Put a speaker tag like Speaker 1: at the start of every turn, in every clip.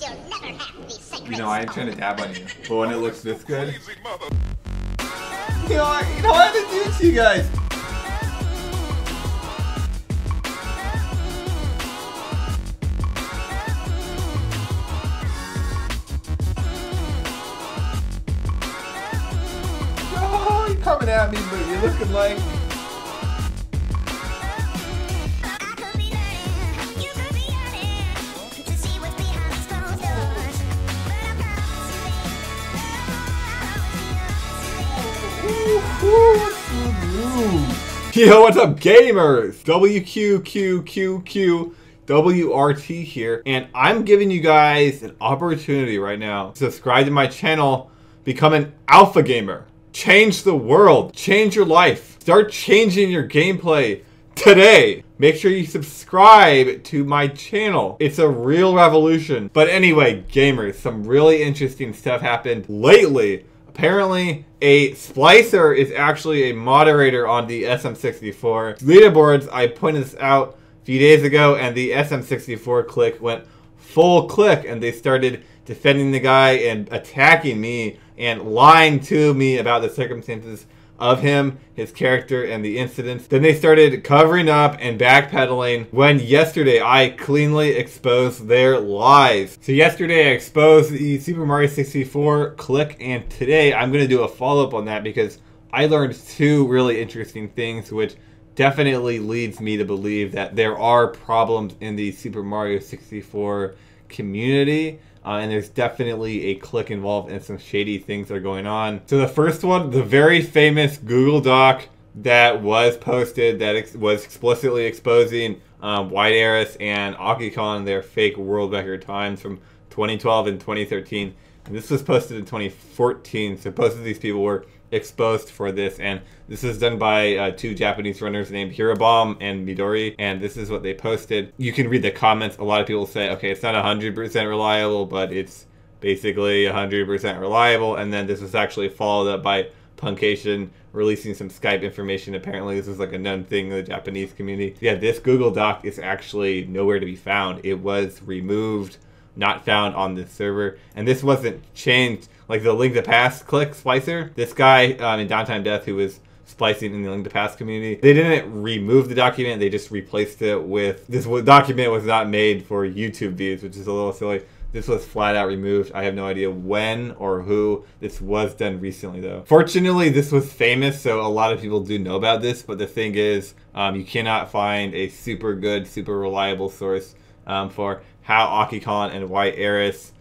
Speaker 1: You'll never have the sacred
Speaker 2: You know, I ain't trying to dab on you, but when it looks this good, you know, I have to do it to you guys. Oh, you're coming at me, but you're looking like. Yo, what's up, gamers? WQQQQWRT here, and I'm giving you guys an opportunity right now. Subscribe to my channel, become an alpha gamer, change the world, change your life, start changing your gameplay today. Make sure you subscribe to my channel. It's a real revolution. But anyway, gamers, some really interesting stuff happened lately. Apparently, a splicer is actually a moderator on the SM64 leaderboards. I pointed this out a few days ago, and the SM64 clique went full clique, and they started defending the guy and attacking me and lying to me about the circumstances of him, his character, and the incidents. Then they started covering up and backpedaling when yesterday I cleanly exposed their lies. So yesterday I exposed the Super Mario 64 clique, and today I'm going to do a follow-up on that because I learned two really interesting things which definitely leads me to believe that there are problems in the Super Mario 64 community. And there's definitely a clique involved and some shady things that are going on. So the first one, the very famous Google Doc that was posted that was explicitly exposing White Eris and Akicon, their fake world record times from 2012 and 2013. And this was posted in 2014, so both of these people were exposed for this, and this is done by two Japanese runners named Hirobomb and Midori, and this is what they posted. You can read the comments. A lot of people say, okay, it's not 100% reliable, but it's basically 100% reliable, and then this was actually followed up by Puncation releasing some Skype information. Apparently this is like a known thing in the Japanese community. Yeah, this Google Doc is actually nowhere to be found. It was removed, not found on this server, and this wasn't changed. Like the Link to Past click splicer, this guy in Downtime Death who was splicing in the Link to Past community, they didn't remove the document, they just replaced it with, this document was not made for YouTube views, which is a little silly. This was flat out removed. I have no idea when or who. This was done recently though. Fortunately, this was famous, so a lot of people do know about this, but the thing is, you cannot find a super good, super reliable source for how Akicon and White Eris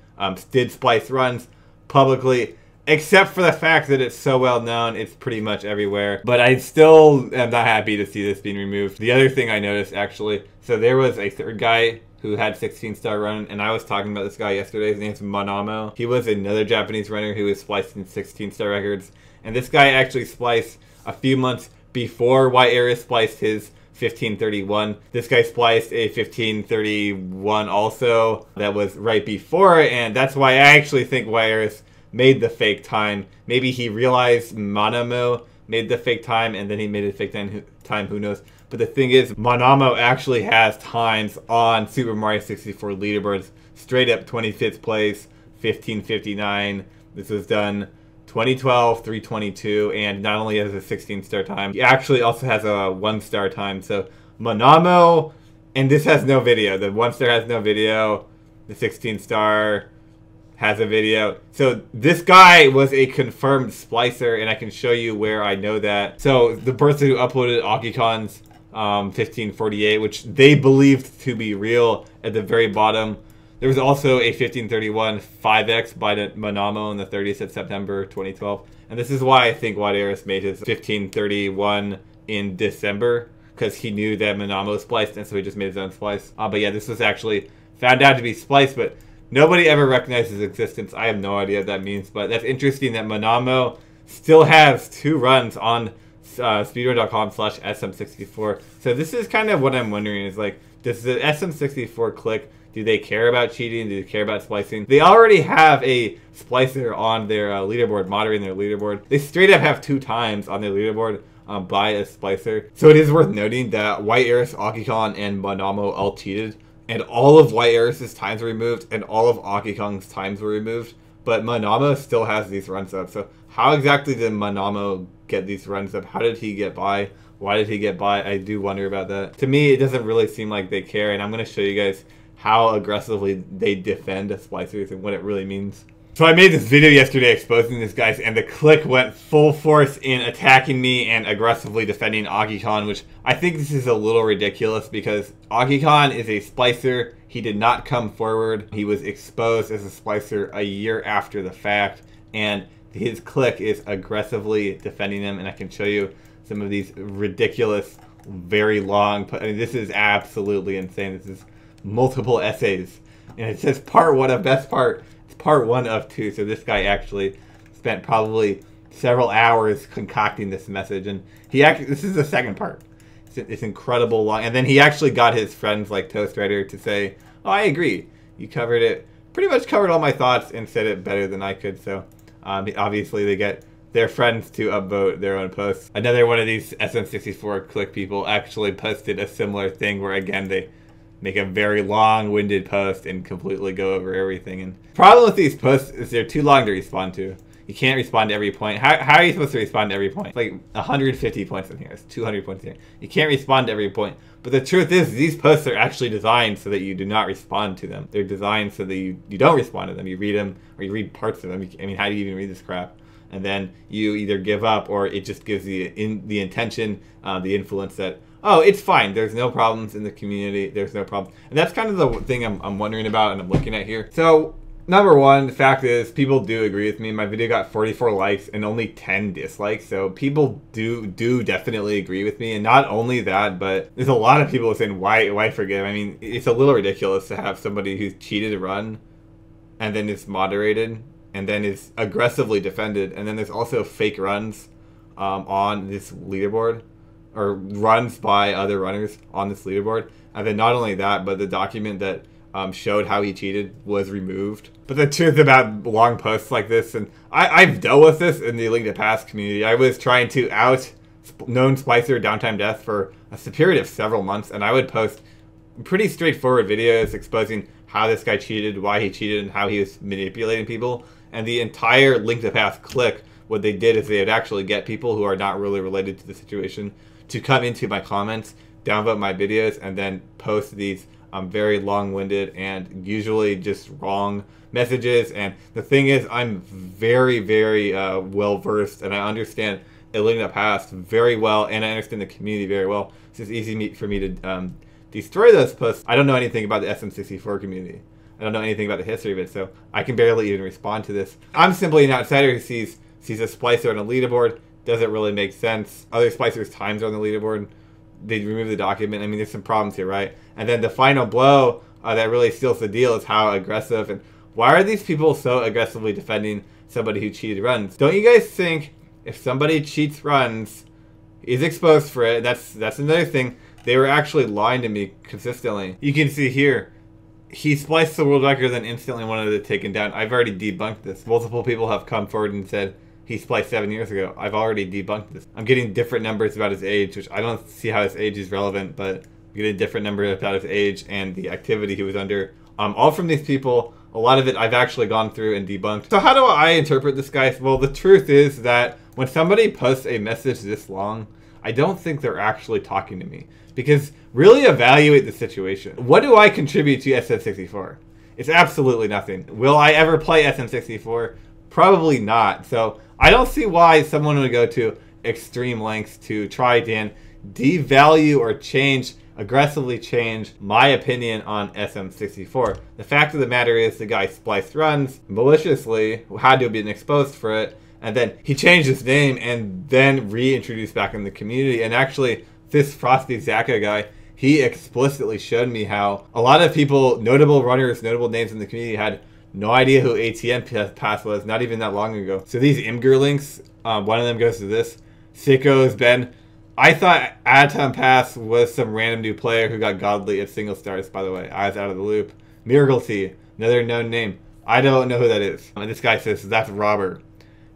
Speaker 2: did splice runs publicly, except for the fact that it's so well known, it's pretty much everywhere. But I still am not happy to see this being removed. The other thing I noticed actually, so there was a third guy who had 16-star run, and I was talking about this guy yesterday. His name's Manamo. He was another Japanese runner who was splicing 16-star records, and this guy actually spliced a few months before White Eris spliced his 1531. This guy spliced a 1531 also that was right before, and that's why I actually think White Eris made the fake time. Maybe he realized Manamo made the fake time and then he made a fake time, who knows. But the thing is, Manamo actually has times on Super Mario 64 leaderboards, straight up 25th place, 1559. This was done 2012, 322, and not only has a 16-star time, he actually also has a 1-star time. So Manamo, and this has no video. The 1-star has no video. The 16-star has a video. So this guy was a confirmed splicer, and I can show you where I know that. So the person who uploaded Akicon's 1548, which they believed to be real, at the very bottom, there was also a 1531 5X by Manamo on the 30th of September 2012. And this is why I think White Eris made his 1531 in December, because he knew that Manamo spliced, and so he just made his own splice. But yeah, this was actually found out to be spliced, but nobody ever recognized his existence. I have no idea what that means, but that's interesting that Manamo still has 2 runs on speedrun.com/SM64. So this is kind of what I'm wondering is, like, does the SM64 clique, do they care about cheating? Do they care about splicing? They already have a splicer on their leaderboard, moderating their leaderboard. They straight up have 2 times on their leaderboard by a splicer. So it is worth noting that White Eris, Akicon, and Manamo all cheated. and all of White Eris's times were removed, and all of Akikong's times were removed, but Manamo still has these runs up. So how exactly did Manamo get these runs up? How did he get by? Why did he get by? I do wonder about that. To me, it doesn't really seem like they care, and I'm going to show you guys how aggressively they defend splicers and what it really means. So I made this video yesterday exposing this, guys, and the clique went full force in attacking me and aggressively defending Akikon, which I think this is a little ridiculous because Akikon is a splicer. He did not come forward. He was exposed as a splicer a year after the fact, and his clique is aggressively defending him, and I can show you some of these ridiculous, very long, I mean, this is absolutely insane. This is multiple essays, and it says part 1 of best part. Part 1 of 2, so this guy actually spent probably several hours concocting this message, and this is the second part. It's incredible long, and then he actually got his friends like Toastrider to say, oh, I agree, you covered it, pretty much covered all my thoughts and said it better than I could. So obviously they get their friends to upvote their own posts. Another one of these SM64 clique people actually posted a similar thing where again they make a very long-winded post and completely go over everything. And the problem with these posts is they're too long to respond to. You can't respond to every point. How are you supposed to respond to every point? It's like 150 points in here. It's 200 points in here. You can't respond to every point. But the truth is, these posts are actually designed so that you do not respond to them. They're designed so that you don't respond to them. You read them, or you read parts of them. I mean, how do you even read this crap? And then you either give up, or it just gives you the intention, the influence that, oh, it's fine. There's no problems in the community. There's no problem. And that's kind of the thing I'm wondering about and I'm looking at here. So, number one, the fact is, people do agree with me. My video got 44 likes and only 10 dislikes. So, people do definitely agree with me. And not only that, but there's a lot of people saying, why forgive? I mean, it's a little ridiculous to have somebody who's cheated a run and then is moderated and then is aggressively defended. And then there's also fake runs on this leaderboard, or runs by other runners on this leaderboard. And then not only that, but the document that showed how he cheated was removed. But the truth about long posts like this, and I've dealt with this in the Link to Past community. I was trying to out known splicer downtime death for a period of several months, and I would post pretty straightforward videos exposing how this guy cheated, why he cheated, and how he was manipulating people. And the entire Link to Past clique, what they did is they would actually get people who are not really related to the situation to come into my comments, downvote my videos, and then post these very long-winded and usually just wrong messages. And the thing is, I'm very, very well-versed, and I understand a Link to the Past very well, and I understand the community very well. So it's easy for me to destroy those posts. I don't know anything about the SM64 community. I don't know anything about the history of it, so I can barely even respond to this. I'm simply an outsider who sees a splicer on a leaderboard. Doesn't really make sense. Other splicers' times are on the leaderboard. They remove the document. I mean, there's some problems here, right? And then the final blow that really seals the deal is how aggressive, and why are these people so aggressively defending somebody who cheated runs? Don't you guys think if somebody cheats runs, is exposed for it, that's another thing, they were actually lying to me consistently. You can see here, he spliced the world record, then instantly wanted it taken down. I've already debunked this. Multiple people have come forward and said he spliced 7 years ago. I've already debunked this. I'm getting different numbers about his age, which I don't see how his age is relevant, but I'm getting different numbers about his age and the activity he was under. All from these people. A lot of it I've actually gone through and debunked. So how do I interpret this, guys? Well, the truth is that when somebody posts a message this long, I don't think they're actually talking to me. Because really evaluate the situation. What do I contribute to SM64? It's absolutely nothing. Will I ever play SM64? Probably not. So I don't see why someone would go to extreme lengths to try to devalue or aggressively change my opinion on SM64. The fact of the matter is the guy spliced runs maliciously, had to have been exposed for it, and then he changed his name and then reintroduced back in the community. And actually, this Frosty Zaka guy, he explicitly showed me how a lot of people, notable runners, notable names in the community, had no idea who ATM Pass was, not even that long ago. So these Imgur links, one of them goes to this. Sicko's Ben. I thought Atom Pass was some random new player who got godly at single stars, by the way. I was out of the loop. Miracle T, another known name. I don't know who that is. And this guy says, that's Robert.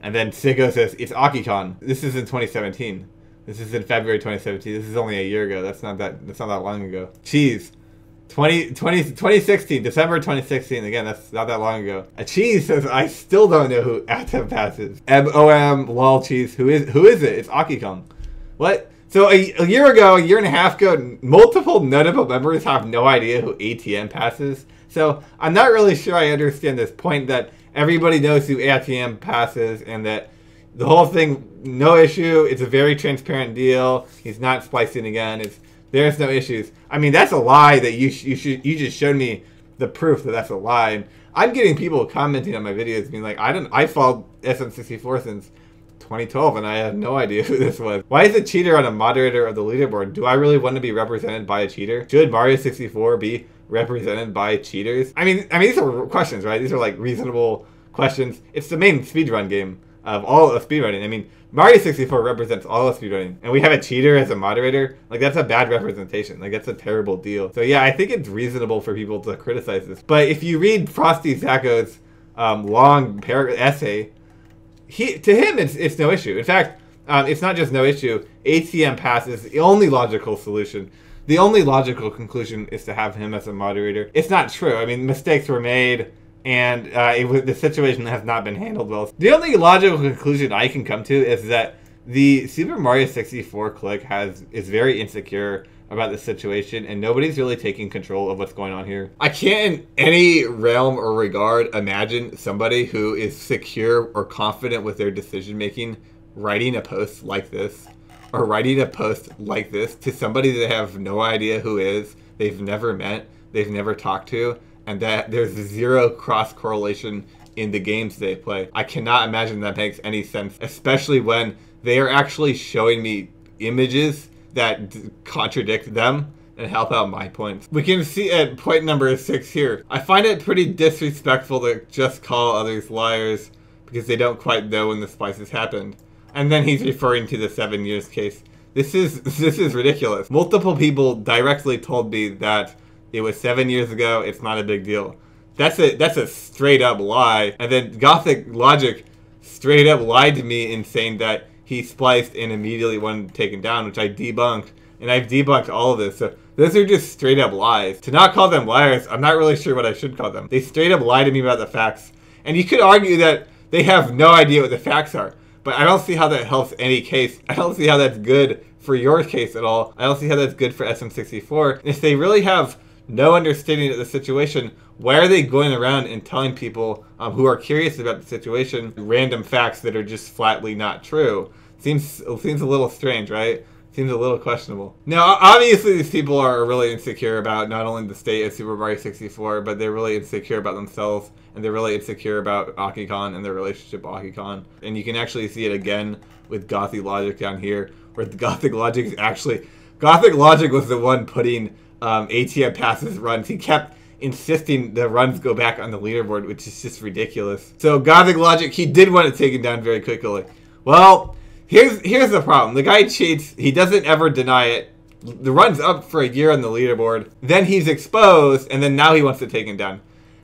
Speaker 2: And then Sicko says, it's Akikon. This is in 2017. This is in February 2017. This is only a year ago. That's not that long ago. Cheese. 2016, December 2016. Again, that's not that long ago. A cheese says, I still don't know who Atom passes. MOM lol cheese. Who is it? It's Akikong. What? So a year ago, a year and a half ago, multiple notable members have no idea who ATM passes. So I'm not really sure I understand this point that everybody knows who ATM passes and that the whole thing, no issue. It's a very transparent deal. He's not splicing again. There's no issues. I mean, that's a lie that you just showed me the proof that that's a lie. And I'm getting people commenting on my videos being like, I followed SM64 since 2012 and I had no idea who this was. Why is a cheater on a moderator of the leaderboard? Do I really want to be represented by a cheater? Should Mario 64 be represented by cheaters? I mean these are questions, right? These are like reasonable questions. It's the main speedrun game of all of speedrunning. I mean, Mario 64 represents all of speedrunning, and we have a cheater as a moderator. Like, that's a bad representation. Like, that's a terrible deal. So yeah, I think it's reasonable for people to criticize this. But if you read Frosty Zacco's long essay, to him it's no issue. In fact, it's not just no issue. ATM pass is the only logical solution. The only logical conclusion is to have him as a moderator. It's not true. I mean, mistakes were made, and the situation has not been handled well. The only logical conclusion I can come to is that the Super Mario 64 clique is very insecure about the situation, and nobody's really taking control of what's going on here. I can't in any realm or regard imagine somebody who is secure or confident with their decision making writing a post like this, or writing a post like this to somebody they have no idea who is, they've never met, they've never talked to, and that there's zero cross-correlation in the games they play. I cannot imagine that makes any sense, especially when they are actually showing me images that contradict them and help out my points. We can see at point number 6 here. I find it pretty disrespectful to just call others liars because they don't quite know when the splices happened. And then he's referring to the 7 years case. This is ridiculous. Multiple people directly told me that it was 7 years ago, it's not a big deal. That's a straight up lie. And then Gothic Logic straight up lied to me in saying that he spliced and immediately wasn't taken down, which I debunked. And I've debunked all of this. So those are just straight up lies. To not call them liars, I'm not really sure what I should call them. They straight up lied to me about the facts. And you could argue that they have no idea what the facts are. But I don't see how that helps any case. I don't see how that's good for your case at all. I don't see how that's good for SM64. If they really have no understanding of the situation, why are they going around and telling people who are curious about the situation random facts that are just flatly not true? Seems a little strange, right? Seems a little questionable. Now, obviously these people are really insecure about not only the state of Super Mario 64, but they're really insecure about themselves, and they're really insecure about Akikon and their relationship with Akikon. And you can actually see it again with Gothic Logic down here, where the Gothic Logic is actually... Gothic Logic was the one putting ATM passes runs. He kept insisting the runs go back on the leaderboard, which is just ridiculous. So Gothic Logic, he did want it taken down very quickly. Well, here's the problem. The guy cheats. He doesn't ever deny it. The run's up for a year on the leaderboard. Then he's exposed, and then now he wants it taken down.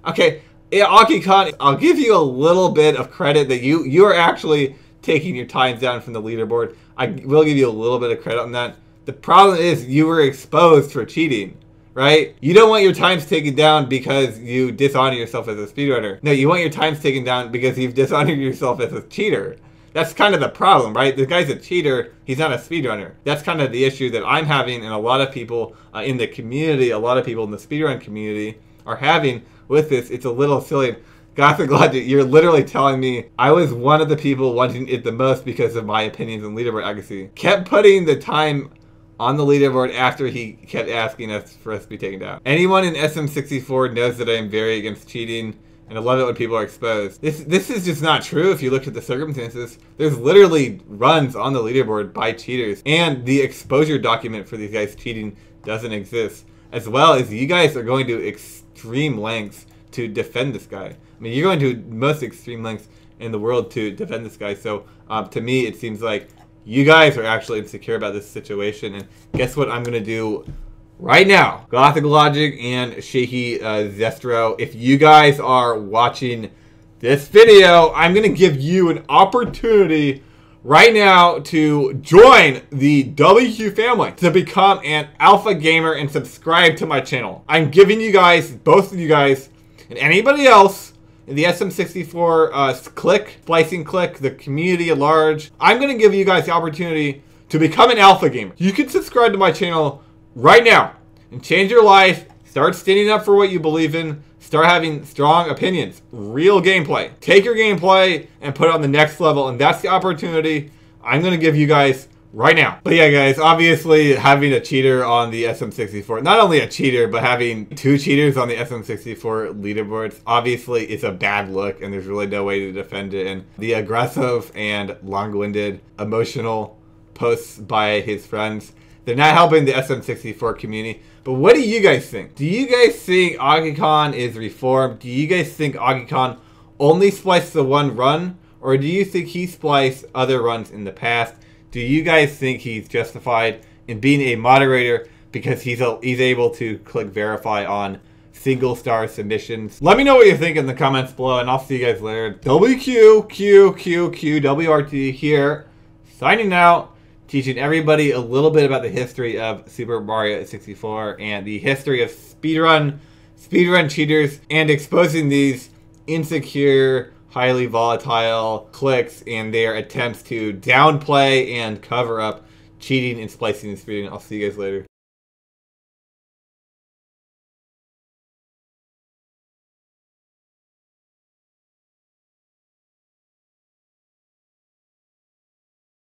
Speaker 2: Okay, Akikon, I'll give you a little bit of credit that you are actually taking your times down from the leaderboard. I will give you a little bit of credit on that. The problem is you were exposed for cheating, right? You don't want your times taken down because you dishonor yourself as a speedrunner. No, you want your times taken down because you've dishonored yourself as a cheater. That's kind of the problem, right? The guy's a cheater, he's not a speedrunner. That's kind of the issue that I'm having, and a lot of people in the community, a lot of people in the speedrun community are having with this. It's a little silly. Gothic Logic, you're literally telling me I was one of the people wanting it the most because of my opinions on leaderboard accuracy. Kept putting the time on the leaderboard after he kept asking us for us to be taken down. Anyone in SM64 knows that I am very against cheating, and I love it when people are exposed. This is just not true if you look at the circumstances. There's literally runs on the leaderboard by cheaters, and the exposure document for these guys cheating doesn't exist. As well as you guys are going to extreme lengths to defend this guy. I mean, you're going to most extreme lengths in the world to defend this guy, so to me it seems like you guys are actually insecure about this situation, and guess what I'm going to do right now? Gothic Logic and Shaky Zestro, if you guys are watching this video, I'm going to give you an opportunity right now to join the WQ family, to become an alpha gamer and subscribe to my channel. I'm giving you guys, both of you guys, and anybody else in the SM64 splicing clique, the community at large, I'm going to give you guys the opportunity to become an alpha gamer. You can subscribe to my channel right now and change your life. Start standing up for what you believe in. Start having strong opinions. Real gameplay. Take your gameplay and put it on the next level. And that's the opportunity I'm going to give you guys right now. But yeah, guys, obviously having a cheater on the SM64, not only a cheater, but having 2 cheaters on the SM64 leaderboards, obviously is a bad look, and there's really no way to defend it. And the aggressive and long-winded, emotional posts by his friends, they're not helping the SM64 community. But what do you guys think? Do you guys think Agikon is reformed? Do you guys think Agikon only spliced the one run? Or do you think he spliced other runs in the past? Do you guys think he's justified in being a moderator because he's able to click verify on single star submissions? Let me know what you think in the comments below, and I'll see you guys later. WQ'd here, signing out, teaching everybody a little bit about the history of Super Mario 64 and the history of speedrun cheaters, and exposing these insecure, highly volatile cliques and their attempts to downplay and cover up cheating and splicing and speedrun. I'll see you guys later.